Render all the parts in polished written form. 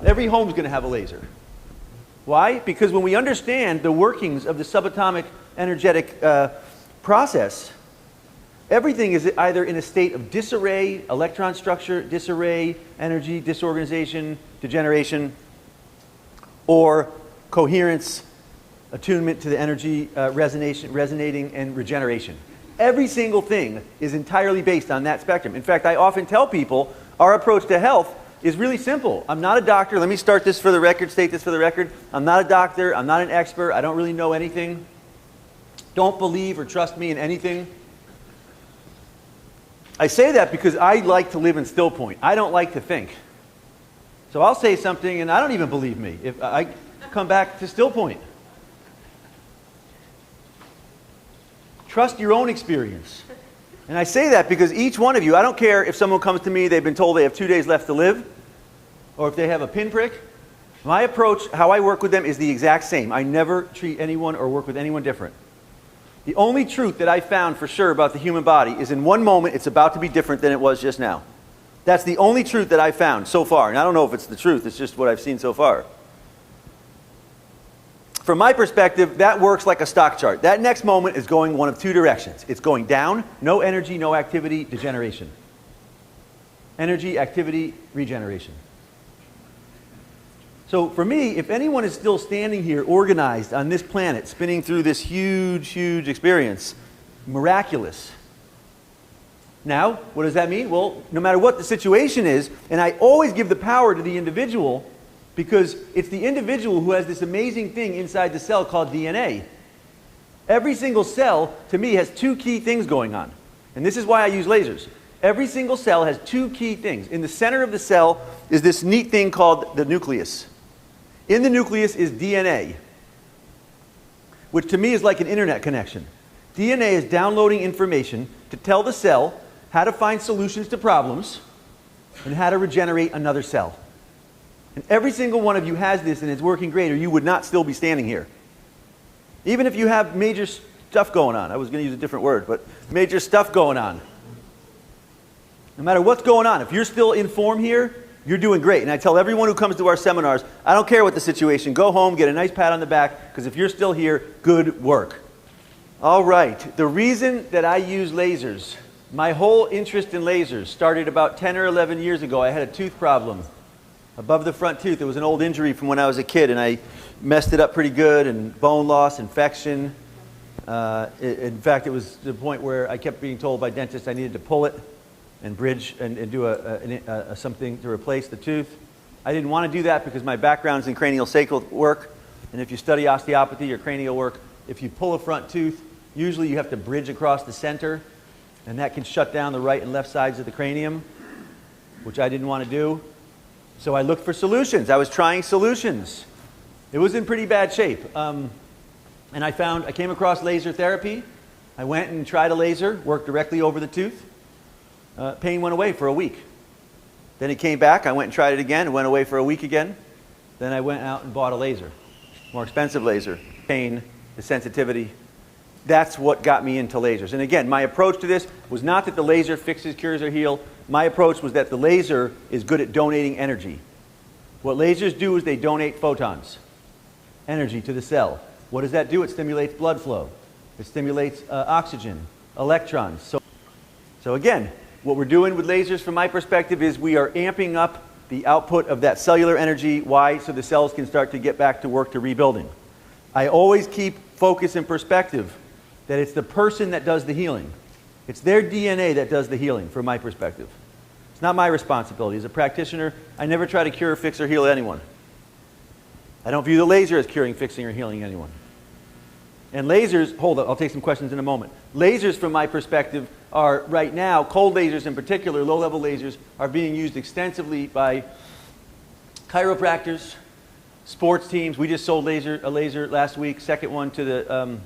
Every home's going to have a laser. Why? Because when we understand the workings of the subatomic energetic process, everything is either in a state of disarray, electron structure, disarray, energy, disorganization, degeneration, or coherence, attunement to the energy, resonating, and regeneration. Every single thing is entirely based on that spectrum. In fact, I often tell people our approach to health is really simple. I'm not a doctor. Let me start this for the record, state this for the record. I'm not a doctor. I'm not an expert. I don't really know anything. Don't believe or trust me in anything. I say that because I like to live in still point. I don't like to think. So I'll say something and I don't even believe me if I come back to still point. Trust your own experience. And I say that because each one of you, I don't care if someone comes to me, they've been told they have 2 days left to live, or if they have a pinprick. My approach, how I work with them, is the exact same. I never treat anyone or work with anyone different. The only truth that I found for sure about the human body is in one moment it's about to be different than it was just now. That's the only truth that I found so far. And I don't know if it's the truth, it's just what I've seen so far. From my perspective, that works like a stock chart. That next moment is going one of two directions. It's going down, no energy, no activity, degeneration. Energy, activity, regeneration. So for me, if anyone is still standing here organized on this planet, spinning through this huge, huge experience, miraculous. Now, what does that mean? Well, no matter what the situation is, and I always give the power to the individual, because it's the individual who has this amazing thing inside the cell called DNA. Every single cell, to me, has two key things going on. And this is why I use lasers. Every single cell has two key things. In the center of the cell is this neat thing called the nucleus. In the nucleus is DNA, which to me is like an internet connection. DNA is downloading information to tell the cell how to find solutions to problems and how to regenerate another cell. And every single one of you has this and it's working great, or you would not still be standing here. Even if you have major stuff going on. I was going to use a different word, but major stuff going on. No matter what's going on, if you're still in form here, you're doing great. And I tell everyone who comes to our seminars, I don't care what the situation, go home, get a nice pat on the back, because if you're still here, good work. All right, the reason that I use lasers, my whole interest in lasers started about 10 or 11 years ago. I had a tooth problem. Above the front tooth, it was an old injury from when I was a kid, and I messed it up pretty good, and bone loss, infection. In fact, it was the point where I kept being told by dentists I needed to pull it and bridge and do something to replace the tooth. I didn't want to do that because my background's in cranial sacral work, and if you study osteopathy or cranial work, if you pull a front tooth, usually you have to bridge across the center, and that can shut down the right and left sides of the cranium, which I didn't want to do. So I looked for solutions. I was trying solutions. It was in pretty bad shape. And I came across laser therapy. I went and tried a laser, worked directly over the tooth. Pain went away for a week. Then it came back. I went and tried it again. It went away for a week again. Then I went out and bought a laser, more expensive laser. Pain, the sensitivity. That's what got me into lasers. And again, my approach to this was not that the laser fixes, cures, or heals. My approach was that the laser is good at donating energy. What lasers do is they donate photons, energy to the cell. What does that do? It stimulates blood flow. It stimulates oxygen, electrons. So again, what we're doing with lasers from my perspective is we are amping up the output of that cellular energy. Why? So the cells can start to get back to work to rebuilding. I always keep focus and perspective that it's the person that does the healing. It's their DNA that does the healing from my perspective. It's not my responsibility. As a practitioner, I never try to cure, fix, or heal anyone. I don't view the laser as curing, fixing, or healing anyone. And lasers, hold up, I'll take some questions in a moment. Lasers from my perspective are right now, cold lasers in particular, low-level lasers, are being used extensively by chiropractors, sports teams. We just sold a laser last week, second one to the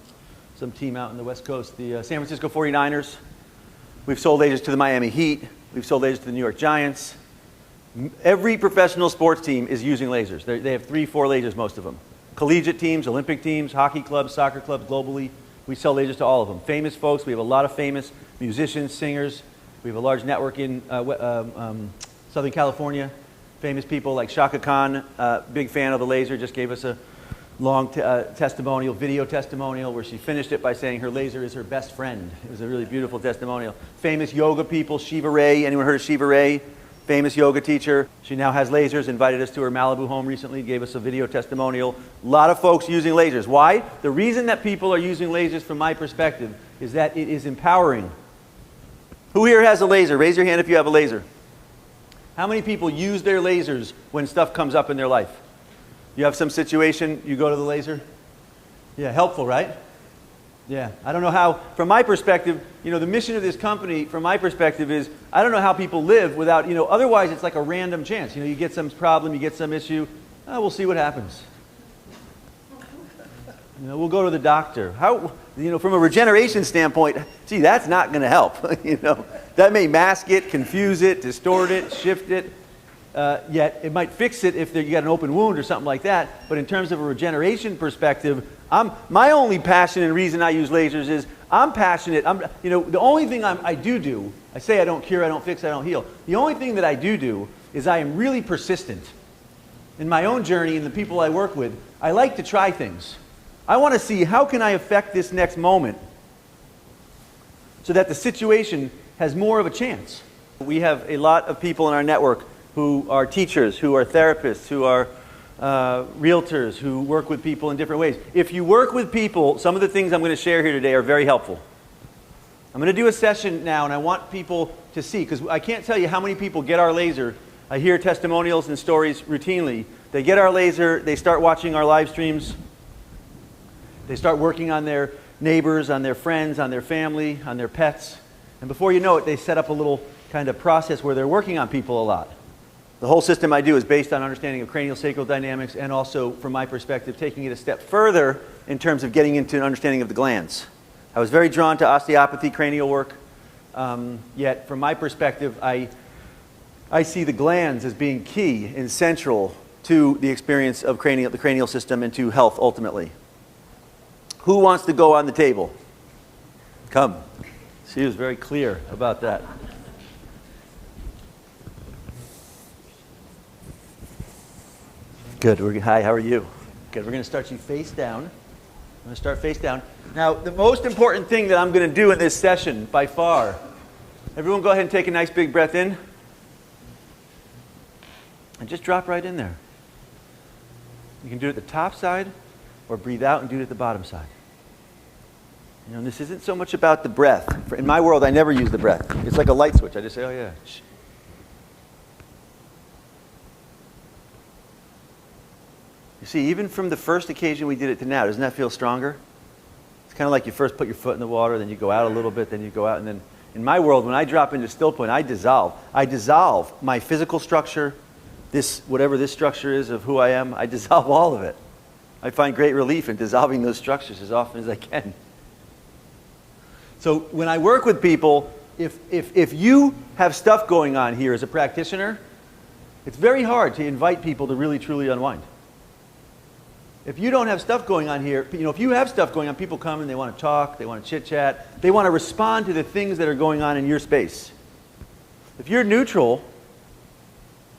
some team out in the West Coast, the San Francisco 49ers. We've sold lasers to the Miami Heat. We've sold lasers to the New York Giants. Every professional sports team is using lasers. They have 3, 4 lasers, most of them. Collegiate teams, Olympic teams, hockey clubs, soccer clubs globally. We sell lasers to all of them. Famous folks, we have a lot of famous musicians, singers. We have a large network in Southern California Famous people like Shaka Khan, big fan of the laser, just gave us a long testimonial, video testimonial, where she finished it by saying her laser is her best friend. It was a really beautiful testimonial. Famous yoga people, Shiva Ray. Anyone heard of Shiva Ray? Famous yoga teacher. She now has lasers, invited us to her Malibu home recently, gave us a video testimonial. A lot of folks using lasers. Why? The reason that people are using lasers, from my perspective, is that it is empowering. Who here has a laser? Raise your hand if you have a laser. How many people use their lasers when stuff comes up in their life? You have some situation, you go to the laser? Yeah, helpful, right? Yeah, I don't know how, from my perspective, the mission of this company, from my perspective, is I don't know how people live without, otherwise it's like a random chance. You get some problem, you get some issue, we'll see what happens. We'll go to the doctor. How, from a regeneration standpoint, gee, that's not going to help. That may mask it, confuse it, distort it, shift it. Yet it might fix it if you got an open wound or something like that. But in terms of a regeneration perspective, my only passion and reason I use lasers is I'm passionate. The only thing I do, I say I don't cure, I don't fix, I don't heal. The only thing that I do is I am really persistent. In my own journey and the people I work with, I like to try things. I want to see how can I affect this next moment so that the situation has more of a chance. We have a lot of people in our network who are teachers, who are therapists, who are realtors, who work with people in different ways. If you work with people, some of the things I'm going to share here today are very helpful. I'm going to do a session now, and I want people to see, because I can't tell you how many people get our laser. I hear testimonials and stories routinely. They get our laser, they start watching our live streams, they start working on their neighbors, on their friends, on their family, on their pets, and before you know it, they set up a little kind of process where they're working on people a lot. The whole system I do is based on understanding of craniosacral dynamics, and also, from my perspective, taking it a step further in terms of getting into an understanding of the glands. I was very drawn to osteopathy, cranial work, yet from my perspective, I see the glands as being key and central to the experience of the cranial system and to health ultimately. Who wants to go on the table? Come. She was very clear about that. Good. Hi, how are you? Good. We're going to start you face down. I'm going to start face down. Now, the most important thing that I'm going to do in this session, by far, everyone go ahead and take a nice big breath in. And just drop right in there. You can do it at the top side, or breathe out and do it at the bottom side. This isn't so much about the breath. In my world, I never use the breath. It's like a light switch. I just say, oh yeah. You see, even from the first occasion we did it to now, doesn't that feel stronger? It's kind of like you first put your foot in the water, then you go out a little bit, then you go out, and then in my world, when I drop into still point, I dissolve. I dissolve my physical structure, whatever this structure is of who I am, I dissolve all of it. I find great relief in dissolving those structures as often as I can. So when I work with people, if you have stuff going on here as a practitioner, it's very hard to invite people to really truly unwind. If you don't have stuff going on here, if you have stuff going on, people come and they want to talk, they want to chit-chat, they want to respond to the things that are going on in your space. If you're neutral,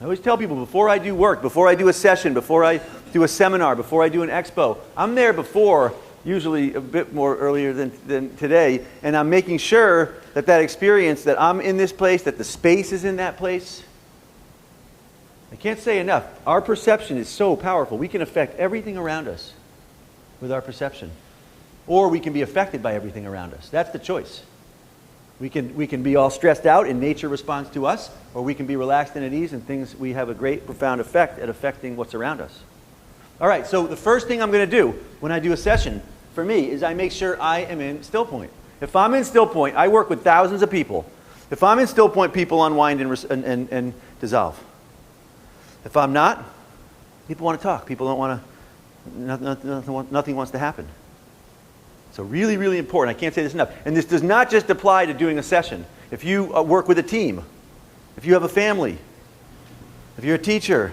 I always tell people before I do work, before I do a session, before I do a seminar, before I do an expo, I'm there before, usually a bit more earlier than today, and I'm making sure that experience, that I'm in this place, that the space is in that place. I can't say enough. Our perception is so powerful. We can affect everything around us with our perception. Or we can be affected by everything around us. That's the choice. We can be all stressed out and nature responds to us, or we can be relaxed and at ease, and we have a great, profound effect at affecting what's around us. All right, so the first thing I'm going to do when I do a session, for me, is I make sure I am in still point. If I'm in still point, I work with thousands of people. If I'm in still point, people unwind and dissolve. If I'm not, people want to talk. People don't want to, nothing wants to happen. So really, really important. I can't say this enough. And this does not just apply to doing a session. If you work with a team, if you have a family, if you're a teacher,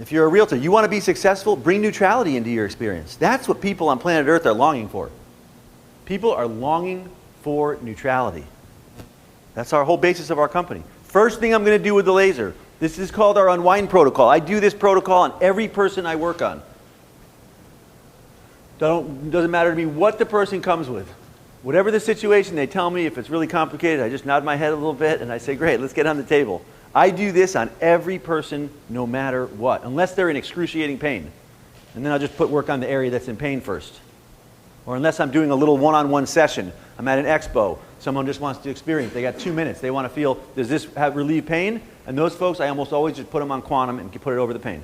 if you're a realtor, you want to be successful, bring neutrality into your experience. That's what people on planet Earth are longing for. People are longing for neutrality. That's our whole basis of our company. First thing I'm going to do with the laser, This is called our Unwind Protocol. I do this protocol on every person I work on. Doesn't matter to me what the person comes with. Whatever the situation, they tell me. If it's really complicated, I just nod my head a little bit and I say, great, let's get on the table. I do this on every person no matter what, unless they're in excruciating pain. And then I'll just put work on the area that's in pain first. Or unless I'm doing a little one-on-one session. I'm at an expo. Someone just wants to experience. They got 2 minutes. They want to feel, does this relieve pain? And those folks, I almost always just put them on quantum and put it over the pain.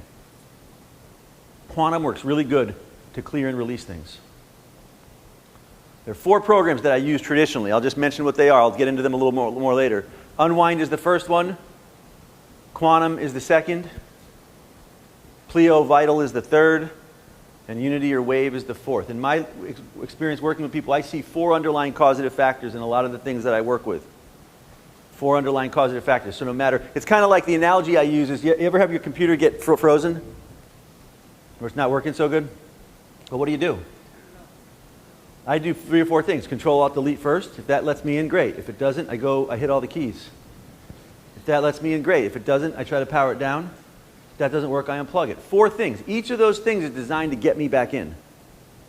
Quantum works really good to clear and release things. There are 4 programs that I use traditionally. I'll just mention what they are. I'll get into them a little more later. Unwind is the first one. Quantum is the second. Pleo Vital is the third. And Unity or Wave is the fourth. In my experience working with people, I see 4 underlying causative factors in a lot of the things that I work with. 4 underlying causative factors. So no matter, it's kind of like the analogy I use is, you ever have your computer get frozen? Or it's not working so good? Well, what do? I do 3 or 4 things. Control Alt Delete first. If that lets me in, great. If it doesn't, I hit all the keys. If that lets me in, great. If it doesn't, I try to power it down. If that doesn't work, I unplug it. 4 things. Each of those things is designed to get me back in.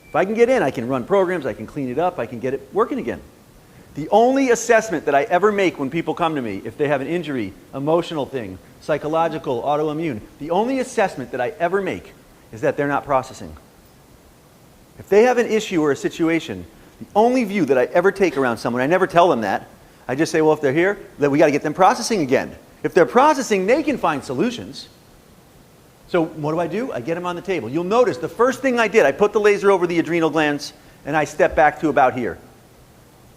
If I can get in, I can run programs, I can clean it up, I can get it working again. The only assessment that I ever make when people come to me, if they have an injury, emotional thing, psychological, autoimmune, the only assessment that I ever make is that they're not processing. If they have an issue or a situation, the only view that I ever take around someone, I never tell them that. I just say, well, if they're here, then we got to get them processing again. If they're processing, they can find solutions. So what do? I get them on the table. You'll notice the first thing I did, I put the laser over the adrenal glands and I step back to about here.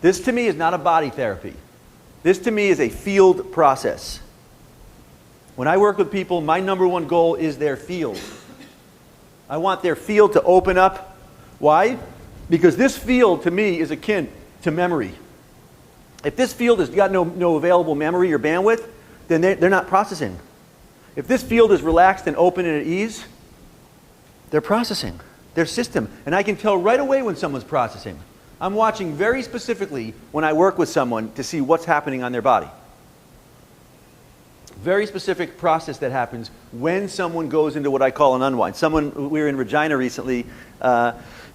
This to me is not a body therapy. This to me is a field process. When I work with people, my number one goal is their field. I want their field to open up. Why? Because this field to me is akin to memory. If this field has got no available memory or bandwidth, then they're not processing. If this field is relaxed and open and at ease, they're processing their system. And I can tell right away when someone's processing. I'm watching very specifically when I work with someone to see what's happening on their body. Very specific process that happens when someone goes into what I call an unwind. We were in Regina recently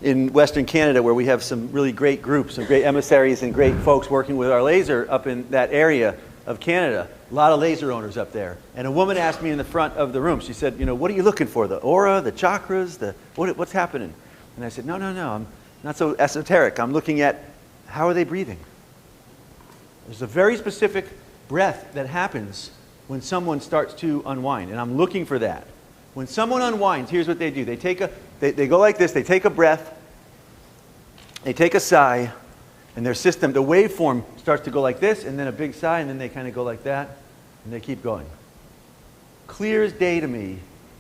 in Western Canada where we have some really great groups, some great emissaries and great folks working with our laser up in that area of Canada. A lot of laser owners up there. And a woman asked me in the front of the room, she said, what are you looking for? The aura, the chakras, what's happening? And I said, no, I'm not so esoteric. I'm looking at how are they breathing? There's a very specific breath that happens when someone starts to unwind, and I'm looking for that. When someone unwinds, here's what they do. They go like this, they take a breath, they take a sigh, and their system, the waveform starts to go like this, and then a big sigh, and then they kind of go like that, and they keep going. Clear as day to me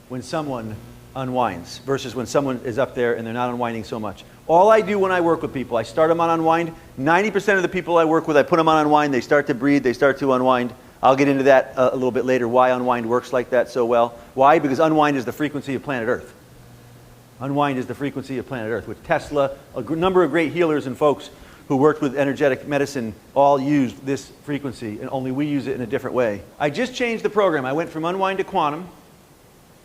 when someone unwinds versus when someone is up there and they're not unwinding so much. All I do when I work with people, I start them on unwind. 90% of the people I work with, I put them on unwind, they start to breathe, they start to unwind. I'll get into that a little bit later, why unwind works like that so well. Why? Because unwind is the frequency of planet Earth. Unwind is the frequency of planet Earth, which Tesla, a number of great healers and folks who worked with energetic medicine all used this frequency, and only we use it in a different way. I just changed the program. I went from unwind to quantum.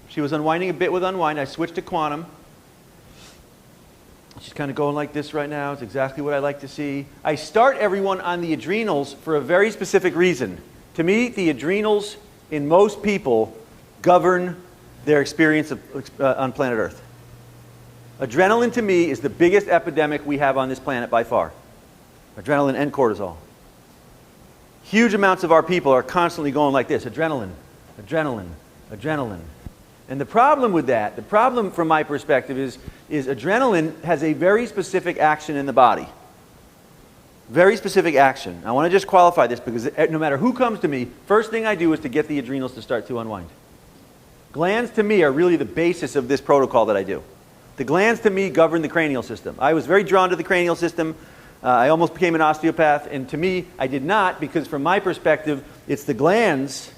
She was unwinding a bit with unwind. I switched to quantum. She's kind of going like this right now. It's exactly what I like to see. I start everyone on the adrenals for a very specific reason. To me, the adrenals in most people govern their experience on planet Earth. Adrenaline to me is the biggest epidemic we have on this planet by far. Adrenaline and cortisol. Huge amounts of our people are constantly going like this. Adrenaline, adrenaline, adrenaline. And the problem with that, the problem from my perspective is adrenaline has a very specific action in the body. Very specific action. I want to just qualify this because no matter who comes to me, first thing I do is to get the adrenals to start to unwind. Glands to me are really the basis of this protocol that I do. The glands to me govern the cranial system. I was very drawn to the cranial system. I almost became an osteopath, and to me, I did not, because from my perspective, it's the glands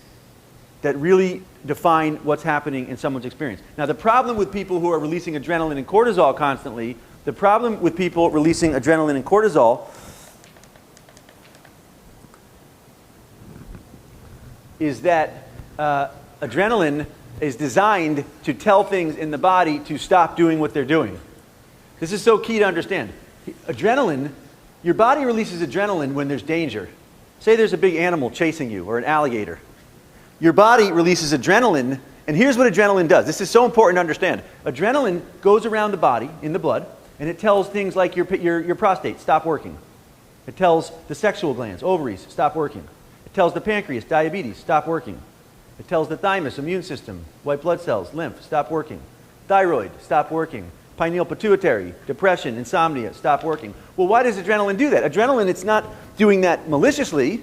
that really define what's happening in someone's experience. Now, the problem with people who are releasing adrenaline and cortisol constantly, the problem with people releasing adrenaline and cortisol is that adrenaline is designed to tell things in the body to stop doing what they're doing. This is so key to understand. Adrenaline, your body releases adrenaline when there's danger. Say there's a big animal chasing you, or an alligator. Your body releases adrenaline, and here's what adrenaline does. This is so important to understand. Adrenaline goes around the body, in the blood, and it tells things like your prostate, stop working. It tells the sexual glands, ovaries, stop working. It tells the pancreas, diabetes, stop working. It tells the thymus, immune system, white blood cells, lymph, stop working. Thyroid, stop working. Pineal pituitary, depression, insomnia, stop working. Well, why does adrenaline do that? Adrenaline, it's not doing that maliciously.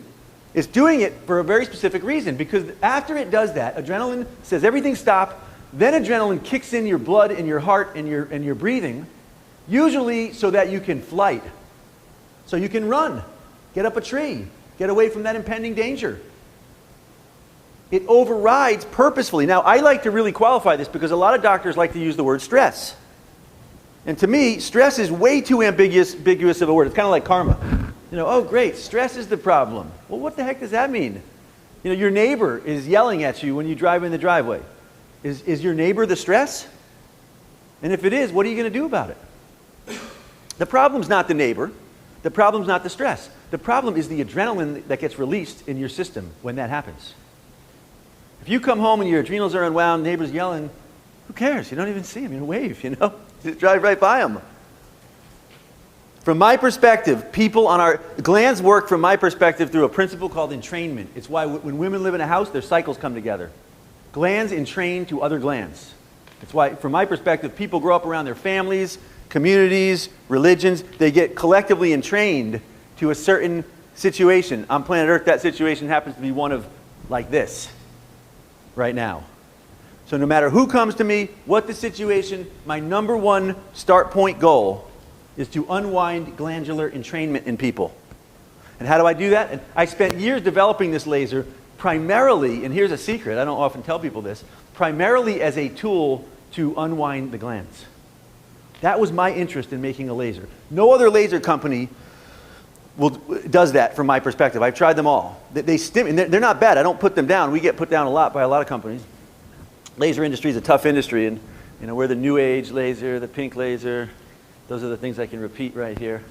It's doing it for a very specific reason, because after it does that, adrenaline says everything stop, then adrenaline kicks in your blood and your heart and your breathing, usually so that you can flight, so you can run, get up a tree, get away from that impending danger. It overrides purposefully. Now, I like to really qualify this because a lot of doctors like to use the word stress. And to me, stress is way too ambiguous of a word. It's kind of like karma. You know, oh great, stress is the problem. Well, what the heck does that mean? You know, your neighbor is yelling at you when you drive in the driveway. Is your neighbor the stress? And if it is, what are you going to do about it? The problem's not the neighbor. The problem's not the stress. The problem is the adrenaline that gets released in your system when that happens. If you come home and your adrenals are unwound, neighbor's yelling, who cares? You don't even see him. You wave, you know. Just drive right by them. From my perspective, people on our glands work from my perspective through a principle called entrainment. It's why when women live in a house, their cycles come together. Glands entrain to other glands. It's why, from my perspective, people grow up around their families, communities, religions. They get collectively entrained to a certain situation. On planet Earth, that situation happens to be one of like this right now. So no matter who comes to me, what the situation, my number one start point goal is to unwind glandular entrainment in people. And how do I do that? And I spent years developing this laser primarily, and here's a secret, I don't often tell people this, primarily as a tool to unwind the glands. That was my interest in making a laser. No other laser company does that from my perspective. I've tried them all. They're not bad. I don't put them down. We get put down a lot by a lot of companies. Laser industry is a tough industry, and you know, we're the new age laser, the pink laser. Those are the things I can repeat right here.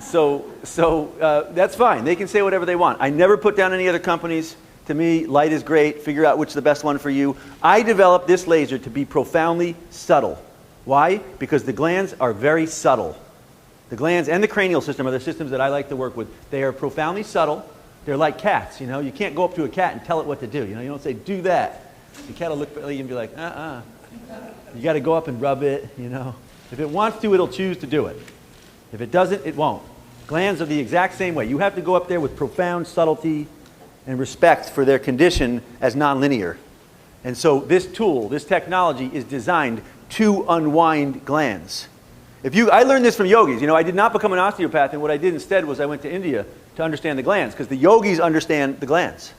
So that's fine. They can say whatever they want. I never put down any other companies. To me, light is great. Figure out which is the best one for you. I developed this laser to be profoundly subtle. Why? Because the glands are very subtle. The glands and the cranial system are the systems that I like to work with. They are profoundly subtle. They're like cats. You know, you can't go up to a cat and tell it what to do. You know, you don't say, do that. The cat will look at you and be like, You got to go up and rub it, you know. If it wants to, it'll choose to do it. If it doesn't, it won't. Glands are the exact same way. You have to go up there with profound subtlety and respect for their condition as nonlinear. And so this tool, this technology is designed to unwind glands. I learned this from yogis. You know, I did not become an osteopath, and what I did instead was I went to India to understand the glands, because the yogis understand the glands.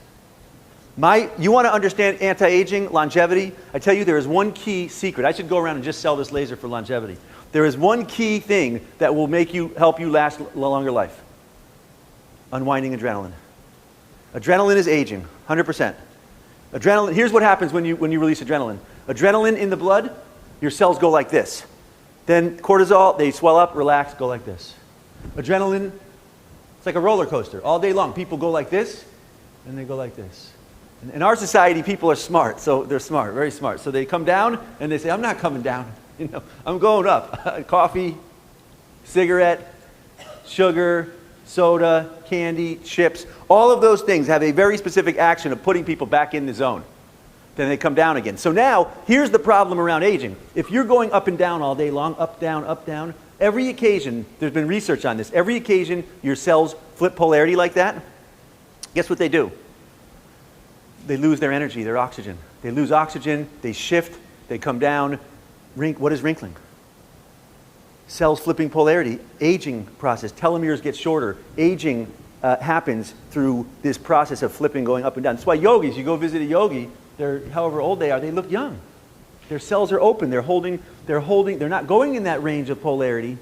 You want to understand anti-aging, longevity? I tell you, there is one key secret. I should go around and just sell this laser for longevity. There is one key thing that will help you last a longer life. Unwinding adrenaline. Adrenaline is aging, 100%. Adrenaline. Here's what happens when you release adrenaline. Adrenaline in the blood, your cells go like this. Then cortisol, they swell up, relax, go like this. Adrenaline, it's like a roller coaster. All day long, people go like this, and they go like this. In our society, people are smart, so they're smart, very smart. So they come down, and they say, I'm not coming down. You know, I'm going up. Coffee, cigarette, sugar, soda, candy, chips. All of those things have a very specific action of putting people back in the zone. Then they come down again. So now, here's the problem around aging. If you're going up and down all day long, up, down, every occasion, there's been research on this, every occasion your cells flip polarity like that, guess what they do? They lose their energy, their oxygen. They lose oxygen, they shift, they come down. What is wrinkling? Cells flipping polarity, aging process. Telomeres get shorter. Aging happens through this process of flipping, going up and down. That's why yogis, you go visit a yogi, however old they are, they look young. Their cells are open. They're not going in that range of polarity.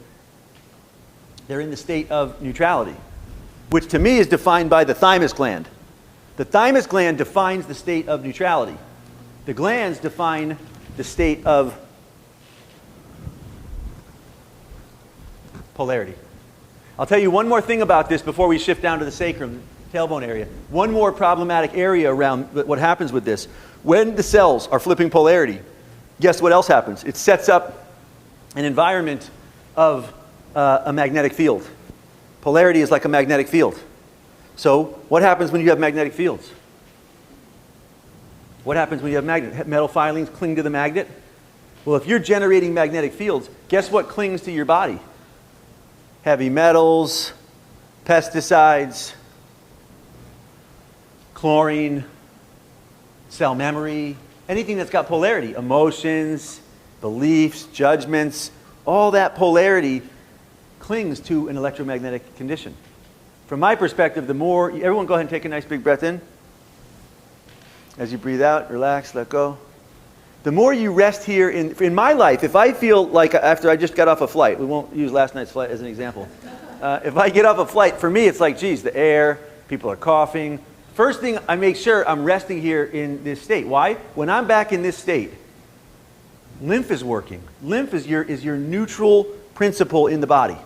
They're in the state of neutrality, which to me is defined by the thymus gland. The thymus gland defines the state of neutrality. The glands define the state of polarity. I'll tell you one more thing about this before we shift down to the sacrum, tailbone area. One more problematic area around what happens with this. When the cells are flipping polarity, guess what else happens? It sets up an environment of a magnetic field. Polarity is like a magnetic field. So what happens when you have magnetic fields? What happens when you have metal filings cling to the magnet? Well, if you're generating magnetic fields, guess what clings to your body? Heavy metals, pesticides, chlorine, cell memory, anything that's got polarity, emotions, beliefs, judgments, all that polarity clings to an electromagnetic condition. From my perspective, the more, everyone go ahead and take a nice big breath in. As you breathe out, relax, let go. The more you rest here, in my life, if I feel like after I just got off a flight, we won't use last night's flight as an example. If I get off a flight, for me it's like, geez, the air, people are coughing. First thing, I make sure I'm resting here in this state. Why? When I'm back in this state, lymph is working. Lymph is your neutral principle in the body.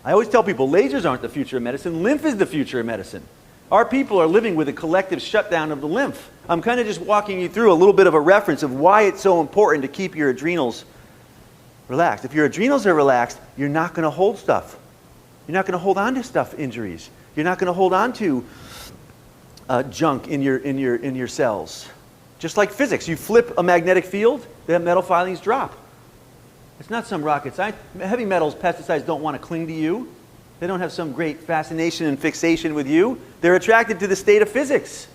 I always tell people, lasers aren't the future of medicine. Lymph is the future of medicine. Our people are living with a collective shutdown of the lymph. I'm kind of just walking you through a little bit of a reference of why it's so important to keep your adrenals relaxed. If your adrenals are relaxed, you're not going to hold stuff. You're not going to hold on to stuff, injuries. You're not going to hold on to junk in your cells. Just like physics, you flip a magnetic field, the metal filings drop. It's not some rocket science. Heavy metals, pesticides don't want to cling to you. They don't have some great fascination and fixation with you. They're attracted to the state of physics.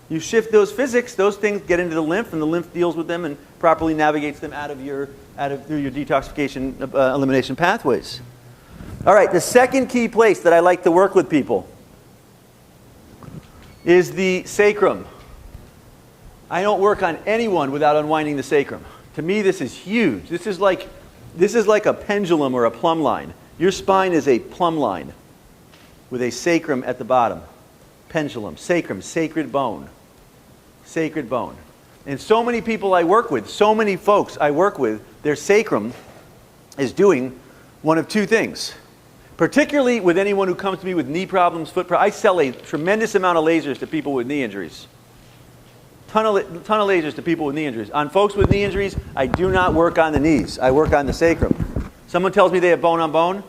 You shift those physics, those things get into the lymph, and the lymph deals with them and properly navigates them through your detoxification elimination pathways. All right, the second key place that I like to work with people is the sacrum. I don't work on anyone without unwinding the sacrum. To me, this is huge. This is like a pendulum or a plumb line. Your spine is a plumb line with a sacrum at the bottom. Pendulum, sacrum, sacred bone. Sacred bone. And so many people I work with, so many folks I work with, their sacrum is doing one of two things. Particularly with anyone who comes to me with knee problems, foot problems. I sell a tremendous amount of lasers to people with knee injuries. Ton of lasers to people with knee injuries. On folks with knee injuries, I do not work on the knees. I work on the sacrum. Someone tells me they have bone on bone.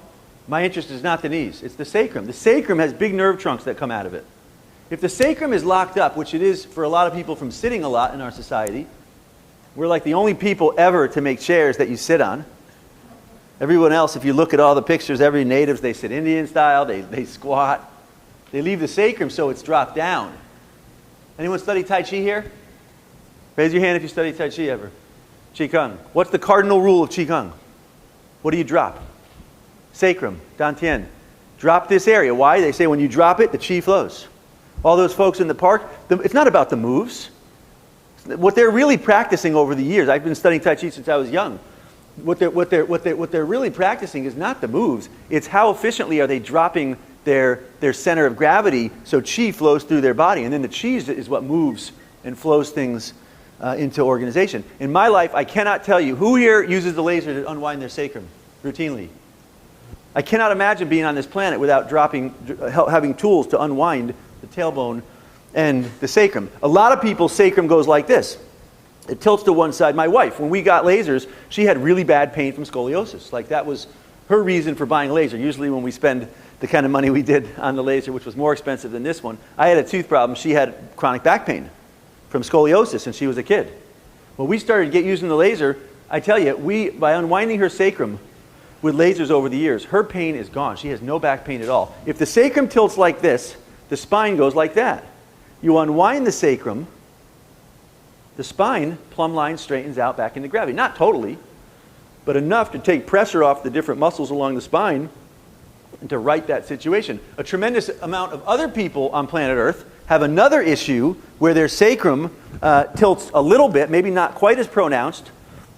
My interest is not the knees. It's the sacrum. The sacrum has big nerve trunks that come out of it. If the sacrum is locked up, which it is for a lot of people from sitting a lot in our society, we're like the only people ever to make chairs that you sit on. Everyone else, if you look at all the pictures, every natives, they sit Indian style, they squat. They leave the sacrum so it's dropped down. Anyone study Tai Chi here? Raise your hand if you study Tai Chi ever. Qi Kung. What's the cardinal rule of Qi Kung? What do you drop? Sacrum, Dantian. Drop this area. Why? They say when you drop it, the Qi flows. All those folks in the park, it's not about the moves. What they're really practicing over the years, I've been studying Tai Chi since I was young. What they're really practicing is not the moves. It's how efficiently are they dropping their center of gravity so Qi flows through their body. And then the Qi is what moves and flows things into organization. In my life, I cannot tell you who here uses the laser to unwind their sacrum routinely. I cannot imagine being on this planet without having tools to unwind the tailbone and the sacrum. A lot of people's sacrum goes like this. It tilts to one side. My wife, when we got lasers, she had really bad pain from scoliosis. Like that was her reason for buying a laser. Usually when we spend the kind of money we did on the laser, which was more expensive than this one, I had a tooth problem. She had chronic back pain from scoliosis since she was a kid. When we started using the laser, I tell you, by unwinding her sacrum with lasers over the years, her pain is gone. She has no back pain at all. If the sacrum tilts like this, the spine goes like that. You unwind the sacrum, the spine, plumb line, straightens out back into gravity. Not totally, but enough to take pressure off the different muscles along the spine and to right that situation. A tremendous amount of other people on planet Earth have another issue where their sacrum tilts a little bit, maybe not quite as pronounced,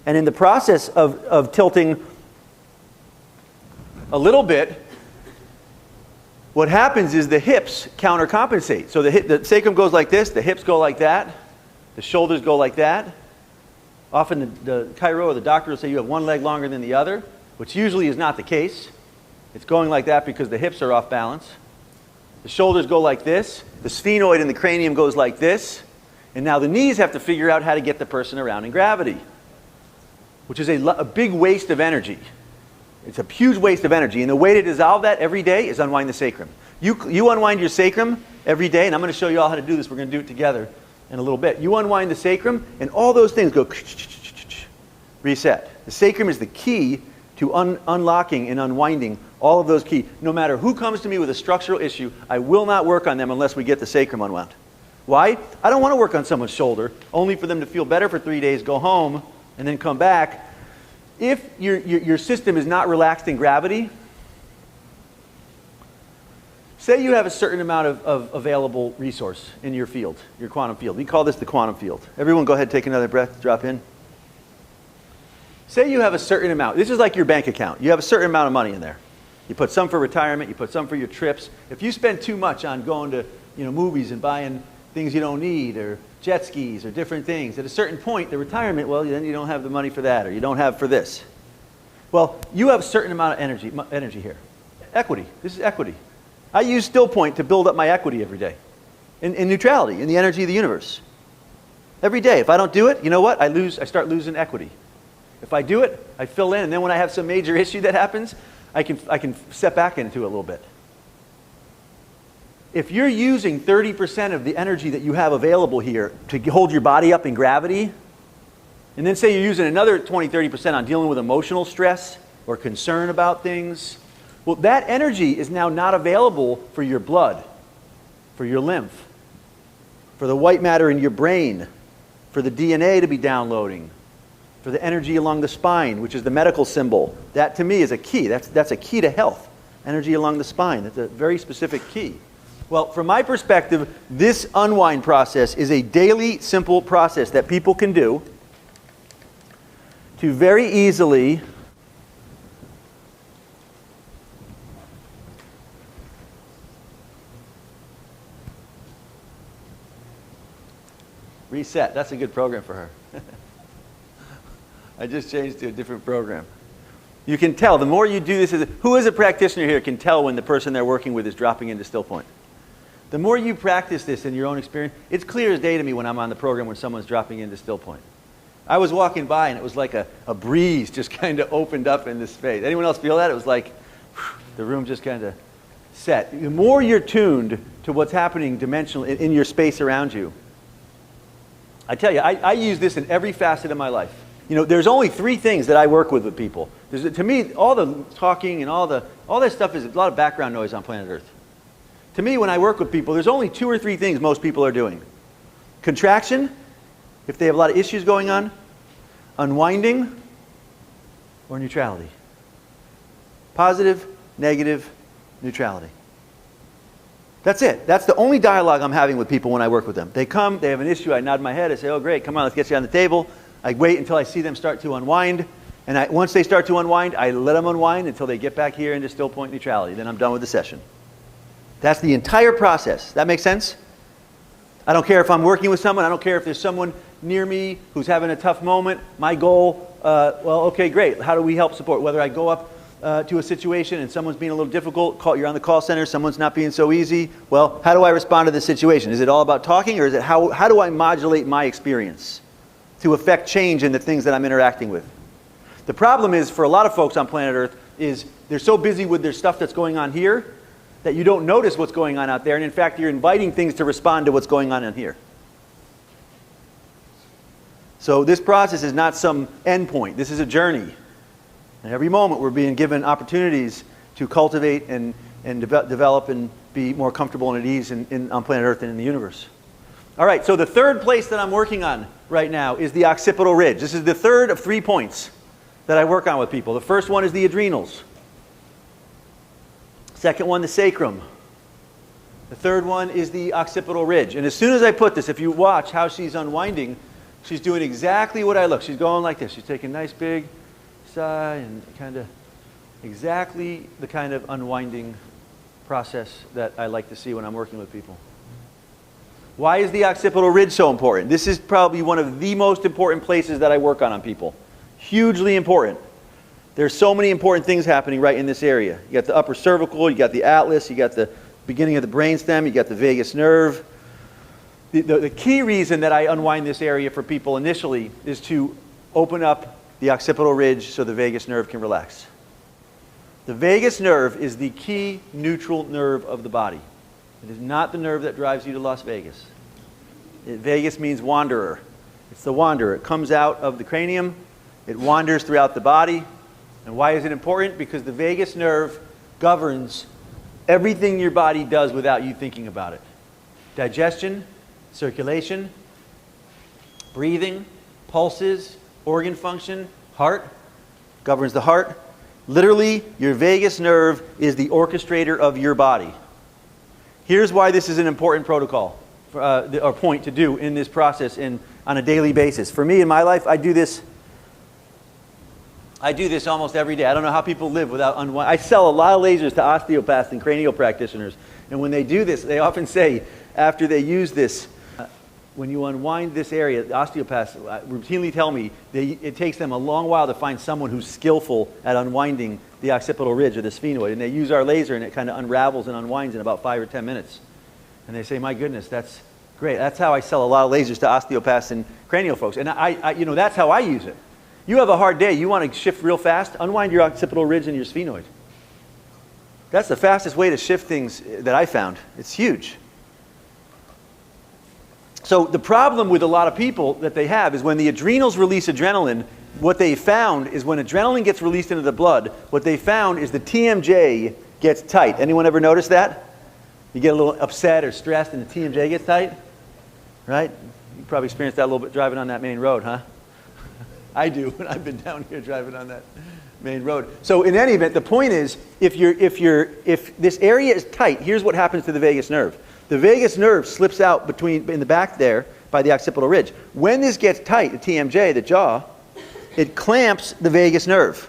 and in the process of tilting a little bit, What happens is the hips countercompensate. So the sacrum goes like this, the hips go like that, the shoulders go like that. Often the chiro or the doctor will say you have one leg longer than the other, which usually is not the case. It's going like that because the hips are off balance. The shoulders go like this, the sphenoid in the cranium goes like this, and now the knees have to figure out how to get the person around in gravity, which is a big waste of energy. It's a huge waste of energy, and the way to dissolve that every day is unwind the sacrum. You unwind your sacrum every day, and I'm going to show you all how to do this. We're going to do it together in a little bit. You unwind the sacrum, and all those things go reset. The sacrum is the key to unlocking and unwinding all of those keys. No matter who comes to me with a structural issue, I will not work on them unless we get the sacrum unwound. Why? I don't want to work on someone's shoulder, only for them to feel better for 3 days, go home, and then come back. If your system is not relaxed in gravity, say you have a certain amount of available resource in your field, your quantum field. We call this the quantum field. Everyone go ahead, take another breath, drop in. Say you have a certain amount. This is like your bank account. You have a certain amount of money in there. You put some for retirement, you put some for your trips. If you spend too much on going to movies and buying things you don't need, or jet skis, or different things, at a certain point, the retirement, well, then you don't have the money for that, or you don't have for this. Well, you have a certain amount of energy here. Equity. This is equity. I use still point to build up my equity every day. In neutrality, in the energy of the universe. Every day. If I don't do it, you know what? I start losing equity. If I do it, I fill in, and then when I have some major issue that happens, I can step back into it a little bit. If you're using 30% of the energy that you have available here to hold your body up in gravity, and then say you're using another 20-30% on dealing with emotional stress or concern about things, well, that energy is now not available for your blood, for your lymph, for the white matter in your brain, for the DNA to be downloading, for the energy along the spine, which is the medical symbol. That, to me, is a key. That's a key to health. Energy along the spine. That's a very specific key. Well, from my perspective, this unwind process is a daily, simple process that people can do to very easily reset. That's a good program for her. I just changed to a different program. You can tell, the more you do this, who is a practitioner here can tell when the person they're working with is dropping into still point? The more you practice this in your own experience, it's clear as day to me when I'm on the program when someone's dropping into still point. I was walking by and it was like a breeze just kind of opened up in this space. Anyone else feel that? It was like the room just kind of set. The more you're tuned to what's happening dimensionally in your space around you, I tell you, I use this in every facet of my life. There's only 3 things that I work with people. To me, all the talking and all that stuff is a lot of background noise on planet Earth. To me, when I work with people, there's only 2 or 3 things most people are doing. Contraction, if they have a lot of issues going on, unwinding, or neutrality. Positive, negative, neutrality. That's it. That's the only dialogue I'm having with people when I work with them. They come, they have an issue, I nod my head, I say, oh great, come on, let's get you on the table. I wait until I see them start to unwind, and once they start to unwind, I let them unwind until they get back here into still point neutrality. Then I'm done with the session. That's the entire process. That makes sense? I don't care if I'm working with someone. I don't care if there's someone near me who's having a tough moment. My goal, okay, great. How do we help support? Whether I go up to a situation and someone's being a little difficult, you're on the call center, someone's not being so easy. Well, how do I respond to the situation? Is it all about talking, or is it how do I modulate my experience to affect change in the things that I'm interacting with? The problem is, for a lot of folks on planet Earth, is they're so busy with their stuff that's going on here that you don't notice what's going on out there, and in fact, you're inviting things to respond to what's going on in here. So this process is not some end point. This is a journey. And every moment we're being given opportunities to cultivate and develop and be more comfortable and at ease on planet Earth and in the universe. All right, so the third place that I'm working on right now is the occipital ridge. This is the third of 3 points that I work on with people. The first one is the adrenals. Second one, the sacrum. The third one is the occipital ridge. And as soon as I put this, if you watch how she's unwinding, she's doing exactly what I look. She's going like this. She's taking a nice big sigh and kind of exactly the kind of unwinding process that I like to see when I'm working with people. Why is the occipital ridge so important? This is probably one of the most important places that I work on people. Hugely important. There's so many important things happening right in this area. You got the upper cervical, you got the atlas, you got the beginning of the brainstem, you got the vagus nerve. The key reason that I unwind this area for people initially is to open up the occipital ridge so the vagus nerve can relax. The vagus nerve is the key neutral nerve of the body. It is not the nerve that drives you to Las Vegas. Vegas means wanderer. It's the wanderer. It comes out of the cranium. It wanders throughout the body. And why is it important? Because the vagus nerve governs everything your body does without you thinking about it. Digestion, circulation, breathing, pulses, organ function, heart, governs the heart. Literally, your vagus nerve is the orchestrator of your body. Here's why this is an important protocol, or point to do in this process on a daily basis. For me, in my life, I do this almost every day. I don't know how people live without unwind. I sell a lot of lasers to osteopaths and cranial practitioners. And when they do this, they often say, after they use this, when you unwind this area, the osteopaths routinely tell me it takes them a long while to find someone who's skillful at unwinding the occipital ridge or the sphenoid. And they use our laser and it kind of unravels and unwinds in about 5 or 10 minutes. And they say, my goodness, that's great. That's how I sell a lot of lasers to osteopaths and cranial folks. And that's how I use it. You have a hard day, you want to shift real fast, unwind your occipital ridge and your sphenoid. That's the fastest way to shift things that I found. It's huge. So the problem with a lot of people that they have is when the adrenals release adrenaline, what they found is when adrenaline gets released into the blood, what they found is the TMJ gets tight. Anyone ever notice that? You get a little upset or stressed and the TMJ gets tight? Right? You probably experienced that a little bit driving on that main road, huh? I do, when I've been down here driving on that main road. So in any event, the point is, if this area is tight, here's what happens to the vagus nerve. The vagus nerve slips out in the back there by the occipital ridge. When this gets tight, the TMJ, the jaw, it clamps the vagus nerve.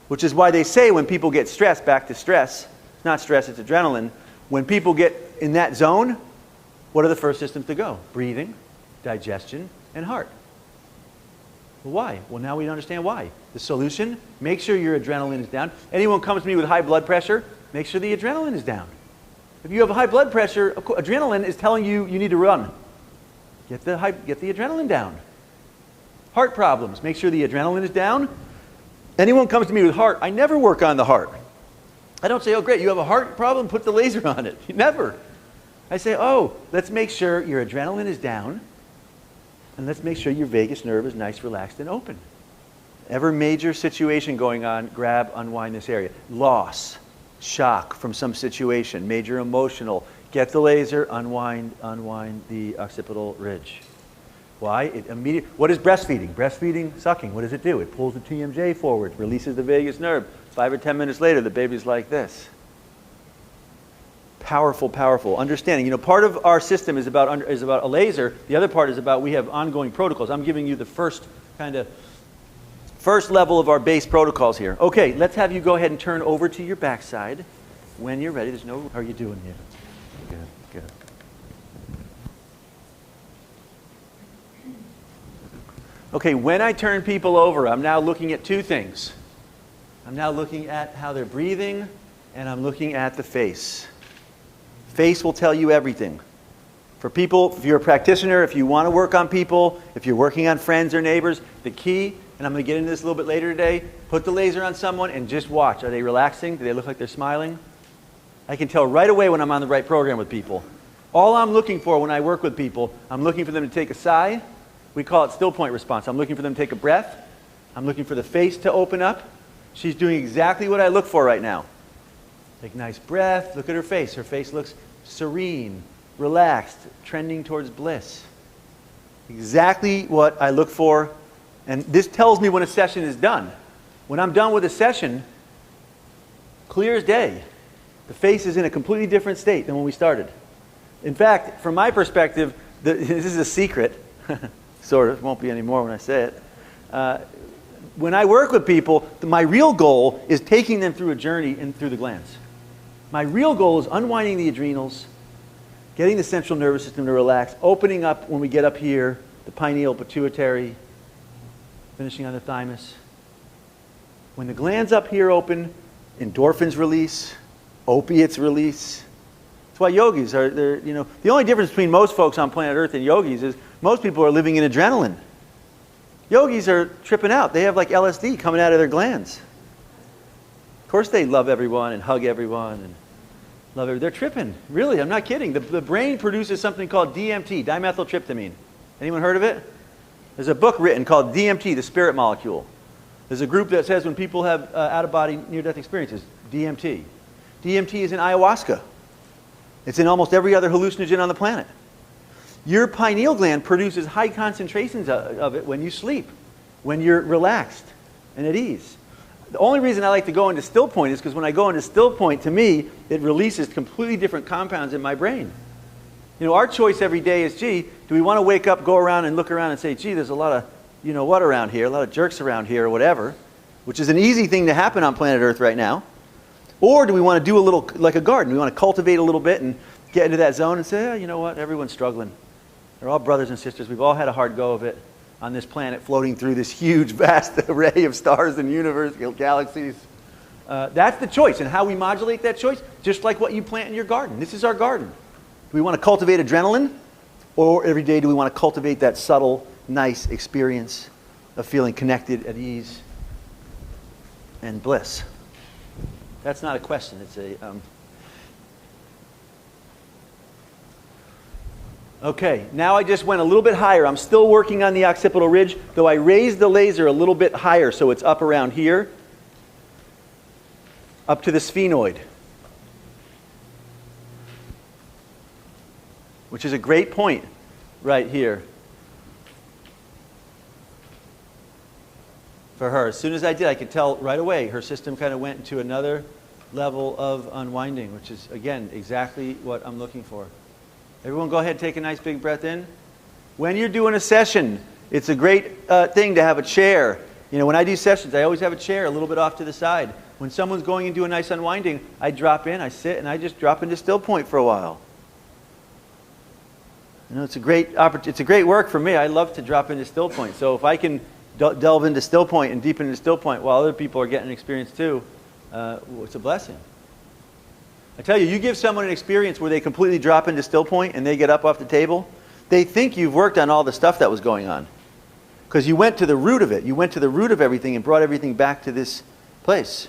Which is why they say when people get stressed, back to stress, it's not stress, it's adrenaline. When people get in that zone, what are the first systems to go? Breathing, digestion, and heart. Well, why? Well, now we understand why. The solution, make sure your adrenaline is down. Anyone comes to me with high blood pressure, make sure the adrenaline is down. If you have high blood pressure, adrenaline is telling you need to run. Get the adrenaline down. Heart problems, make sure the adrenaline is down. Anyone comes to me with heart, I never work on the heart. I don't say, oh great, you have a heart problem, put the laser on it. Never. I say, oh, let's make sure your adrenaline is down, and let's make sure your vagus nerve is nice, relaxed, and open. Ever major situation going on, grab, unwind this area. Loss, shock from some situation, major emotional, get the laser, unwind the occipital ridge. Why? What is breastfeeding? Breastfeeding, sucking, what does it do? It pulls the TMJ forward, releases the vagus nerve. 5 or 10 minutes later, the baby's like this. Powerful, powerful. Understanding. Part of our system is about a laser. The other part is about we have ongoing protocols. I'm giving you the first level of our base protocols here. Okay, let's have you go ahead and turn over to your backside when you're ready. How are you doing here? Good. Okay, when I turn people over, I'm now looking at two things. I'm now looking at how they're breathing, and I'm looking at the face. Face will tell you everything. For people, if you're a practitioner, if you want to work on people, if you're working on friends or neighbors, the key, and I'm going to get into this a little bit later today, put the laser on someone and just watch. Are they relaxing? Do they look like they're smiling? I can tell right away when I'm on the right program with people. All I'm looking for when I work with people, I'm looking for them to take a sigh. We call it still point response. I'm looking for them to take a breath. I'm looking for the face to open up. She's doing exactly what I look for right now. Take a nice breath. Look at her face. Her face looks serene, relaxed, trending towards bliss. Exactly what I look for. And this tells me when a session is done. When I'm done with a session, clear as day. The face is in a completely different state than when we started. In fact, from my perspective, this is a secret. Sort of. Won't be anymore when I say it. When I work with people, my real goal is taking them through a journey and through the glands. My real goal is unwinding the adrenals, getting the central nervous system to relax, opening up when we get up here, the pineal pituitary, finishing on the thymus. When the glands up here open, endorphins release, opiates release. That's why yogis are, the only difference between most folks on planet Earth and yogis is most people are living in adrenaline. Yogis are tripping out. They have like LSD coming out of their glands. Of course they love everyone and hug everyone and love everyone. They're tripping. Really, I'm not kidding. The brain produces something called DMT, dimethyltryptamine. Anyone heard of it? There's a book written called DMT, the spirit molecule. There's a group that says when people have out-of-body near-death experiences, DMT. DMT is in ayahuasca. It's in almost every other hallucinogen on the planet. Your pineal gland produces high concentrations of it when you sleep, when you're relaxed and at ease. The only reason I like to go into still point is because when I go into still point, to me, it releases completely different compounds in my brain. Our choice every day is, gee, do we want to wake up, go around and look around and say, gee, there's a lot of, what around here, a lot of jerks around here or whatever, which is an easy thing to happen on planet Earth right now. Or do we want to do a little, like a garden, we want to cultivate a little bit and get into that zone and say, oh, you know what, everyone's struggling. They're all brothers and sisters. We've all had a hard go of it on this planet, floating through this huge, vast array of stars and universe, galaxies. That's the choice. And how we modulate that choice, just like what you plant in your garden. This is our garden. Do we want to cultivate adrenaline? Or every day do we want to cultivate that subtle, nice experience of feeling connected, at ease, and bliss? That's not a question. It's a... Okay, now I just went a little bit higher. I'm still working on the occipital ridge, though I raised the laser a little bit higher, so it's up around here, up to the sphenoid, which is a great point right here for her. As soon as I did, I could tell right away her system kind of went into another level of unwinding, which is, again, exactly what I'm looking for. Everyone go ahead, take a nice big breath in. When you're doing a session, it's a great thing to have a chair. When I do sessions, I always have a chair a little bit off to the side. When someone's going and do a nice unwinding, I drop in, I sit, and I just drop into still point for a while. It's a great work for me. I love to drop into still point. So if I can delve into still point and deepen into still point while other people are getting an experience too, it's a blessing. I tell you, you give someone an experience where they completely drop into still point and they get up off the table, they think you've worked on all the stuff that was going on. Because you went to the root of it. You went to the root of everything and brought everything back to this place.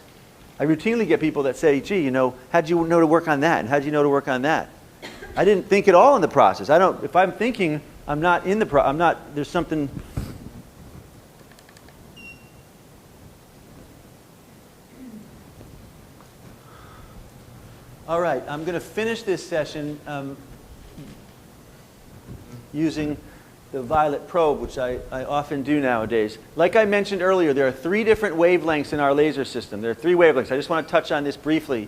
I routinely get people that say, gee, how'd you know to work on that? And how'd you know to work on that? I didn't think at all in the process. If I'm thinking, I'm not in the there's something... All right, I'm going to finish this session using the violet probe, which I often do nowadays. Like I mentioned earlier, there are 3 different wavelengths in our laser system. There are 3 wavelengths. I just want to touch on this briefly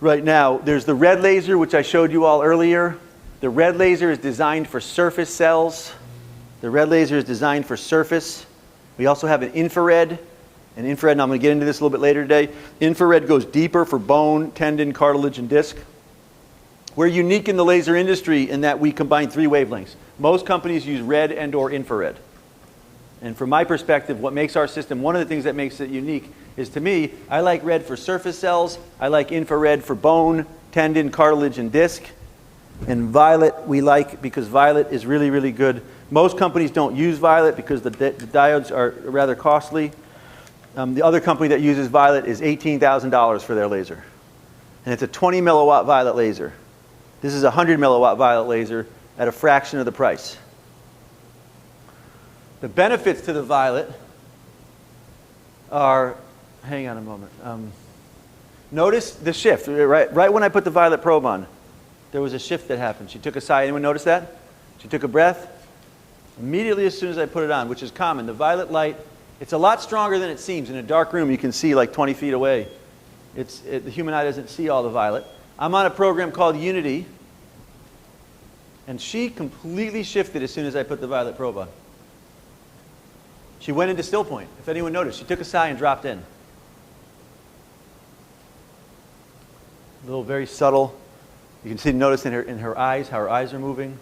right now. There's the red laser, which I showed you all earlier. The red laser is designed for surface cells. The red laser is designed for surface. We also have an infrared. And infrared, and I'm going to get into this a little bit later today, infrared goes deeper for bone, tendon, cartilage, and disc. We're unique in the laser industry in that we combine 3 wavelengths. Most companies use red and or infrared. And from my perspective, what makes our system, one of the things that makes it unique is, to me, I like red for surface cells, I like infrared for bone, tendon, cartilage, and disc. And violet we like because violet is really, really good. Most companies don't use violet because the diodes are rather costly. The other company that uses violet is $18,000 for their laser. And it's a 20 milliwatt violet laser. This is a 100 milliwatt violet laser at a fraction of the price. The benefits to the violet are, hang on a moment. Notice the shift. Right when I put the violet probe on, there was a shift that happened. She took a sigh. Anyone notice that? She took a breath. Immediately as soon as I put it on, which is common, the violet light, it's a lot stronger than it seems. In a dark room, you can see like 20 feet away. The human eye doesn't see all the violet. I'm on a program called Unity, and she completely shifted as soon as I put the violet probe on. She went into still point. If anyone noticed, she took a sigh and dropped in. Little, very subtle. You can see, notice in her eyes, how her eyes are moving.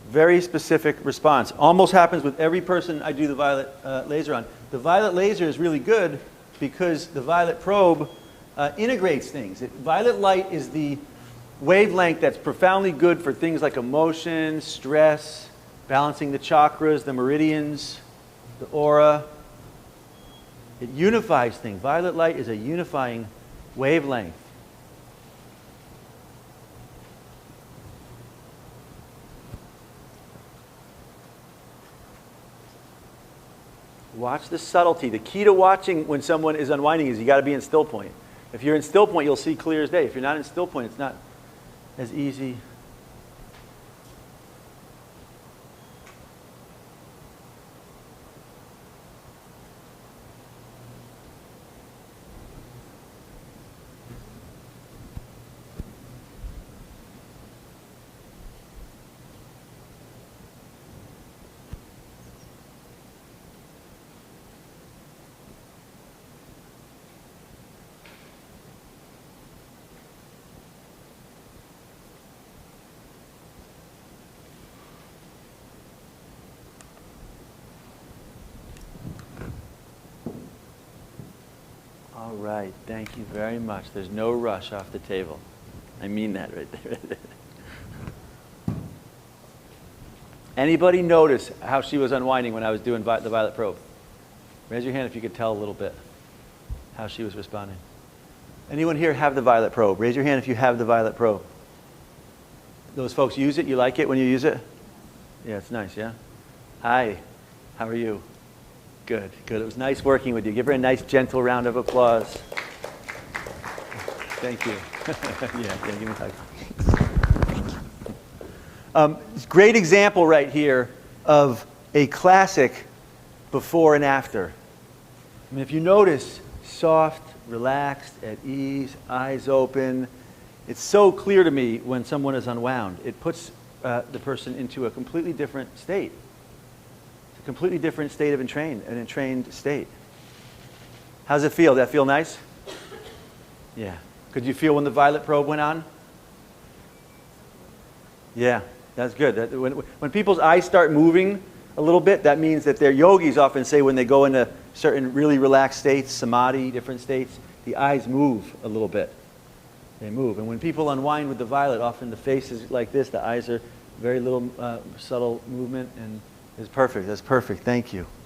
Very specific response. Almost happens with every person I do the violet laser on. The violet laser is really good because the violet probe integrates things. Violet light is the wavelength that's profoundly good for things like emotion, stress, balancing the chakras, the meridians, the aura. It unifies things. Violet light is a unifying wavelength. Watch the subtlety. The key to watching when someone is unwinding is you got to be in still point. If you're in still point, you'll see clear as day. If you're not in still point, it's not as easy. All right, thank you very much. There's no rush off the table. I mean that right there. Anybody notice how she was unwinding when I was doing the violet probe? Raise your hand if you could tell a little bit how she was responding. Anyone here have the violet probe? Raise your hand if you have the violet probe. Those folks use it? You like it when you use it? Yeah, it's nice, yeah? Hi, how are you? Good, good. It was nice working with you. Give her a nice, gentle round of applause. Thank you. Yeah, give me a hug. Great example right here of a classic before and after. I mean, if you notice, soft, relaxed, at ease, eyes open. It's so clear to me when someone is unwound. It puts the person into a completely different state. Completely different state of an entrained state. How's it feel? Does that feel nice? Yeah. Could you feel when the violet probe went on? Yeah, that's good. When people's eyes start moving a little bit, that means that their yogis often say when they go into certain really relaxed states, samadhi, different states, the eyes move a little bit. They move. And when people unwind with the violet, often the face is like this. The eyes are very little subtle movement, and it's perfect. That's perfect. Thank you.